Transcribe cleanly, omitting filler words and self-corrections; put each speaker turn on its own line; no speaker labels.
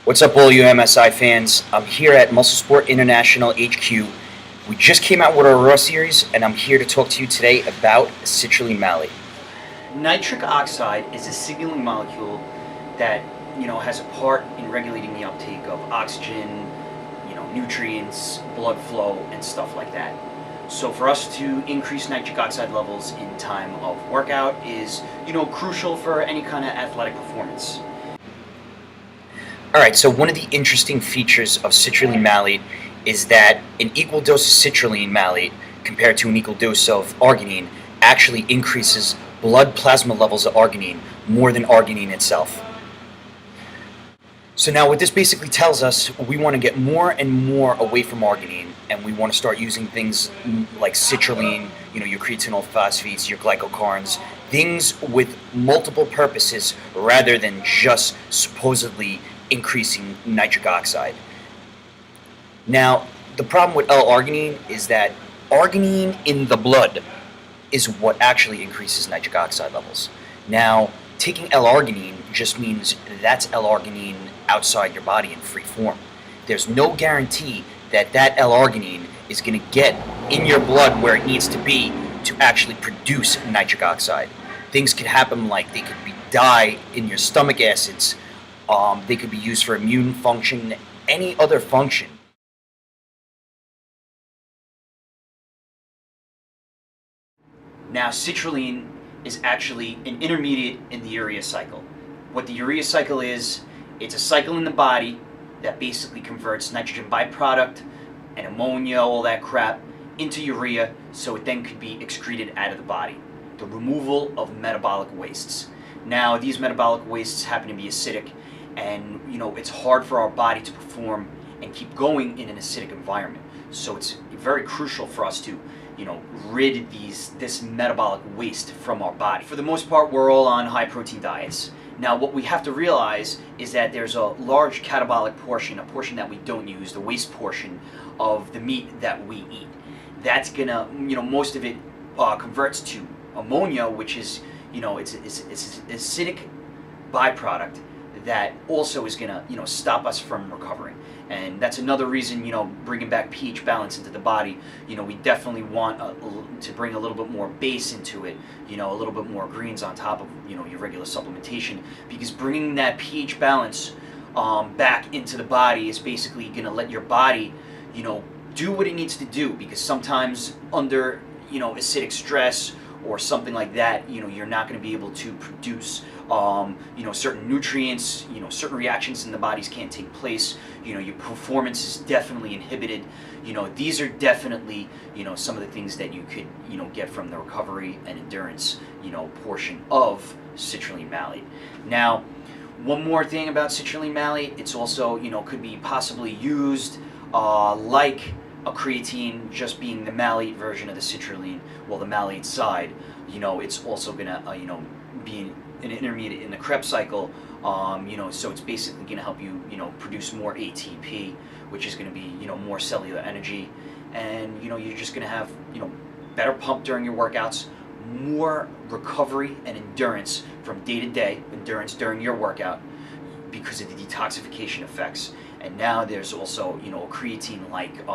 What's up, all you MSI fans? I'm here at Muscle Sport International HQ. We just came out with our Raw series, and I'm here to talk to you today about citrulline malate.
Nitric oxide is a signaling molecule that has a part in regulating the uptake of oxygen, nutrients, blood flow, and stuff like that. So for us to increase nitric oxide levels in time of workout is crucial for any kind of athletic performance.
Alright, so one of the interesting features of citrulline malate is that an equal dose of citrulline malate compared to an equal dose of arginine actually increases blood plasma levels of arginine more than arginine itself. So now what this basically tells us, we want to get more and more away from arginine, and we want to start using things like citrulline, your creatine phosphates, your glycocarns, things with multiple purposes rather than just supposedly increasing nitric oxide. Now, the problem with L-arginine is that arginine in the blood is what actually increases nitric oxide levels. Now, taking L-arginine just means that's L-arginine outside your body in free form. There's no guarantee that that L-arginine is going to get in your blood where it needs to be to actually produce nitric oxide. Things could happen like they could be dye in your stomach acids, they could be used for immune function, any other function.
Now, citrulline is actually an intermediate in the urea cycle. What the urea cycle is, it's a cycle in the body that basically converts nitrogen byproduct and ammonia, all that crap, into urea so it then could be excreted out of the body. The removal of metabolic wastes. Now, these metabolic wastes happen to be acidic, and it's hard for our body to perform and keep going in an acidic environment. So it's very crucial for us to rid this metabolic waste from our body. For the most part, we're all on high protein diets. Now, what we have to realize is that there's a large catabolic portion, a portion that we don't use, the waste portion of the meat that we eat. That's gonna, most of it converts to ammonia, which is, it's an acidic byproduct that also is gonna, stop us from recovering. And that's another reason, bringing back pH balance into the body, we definitely want to bring a little bit more base into it, a little bit more greens on top of, your regular supplementation, because bringing that pH balance back into the body is basically going to let your body, do what it needs to do, because sometimes under, acidic stress or something like that, you're not going to be able to produce, certain nutrients, certain reactions in the bodies can't take place, your performance is definitely inhibited. These are definitely, some of the things that you could, get from the recovery and endurance, portion of citrulline malate. Now, one more thing about citrulline malate, it's also, could be possibly used like a creatine, just being the malate version of the citrulline, well, the malate side, it's also gonna, be an intermediate in the Krebs cycle, so it's basically gonna help you, produce more ATP, which is gonna be, more cellular energy, and, you're just gonna have, better pump during your workouts, more recovery and endurance from day to day, endurance during your workout, because of the detoxification effects. And now there's also, a creatine like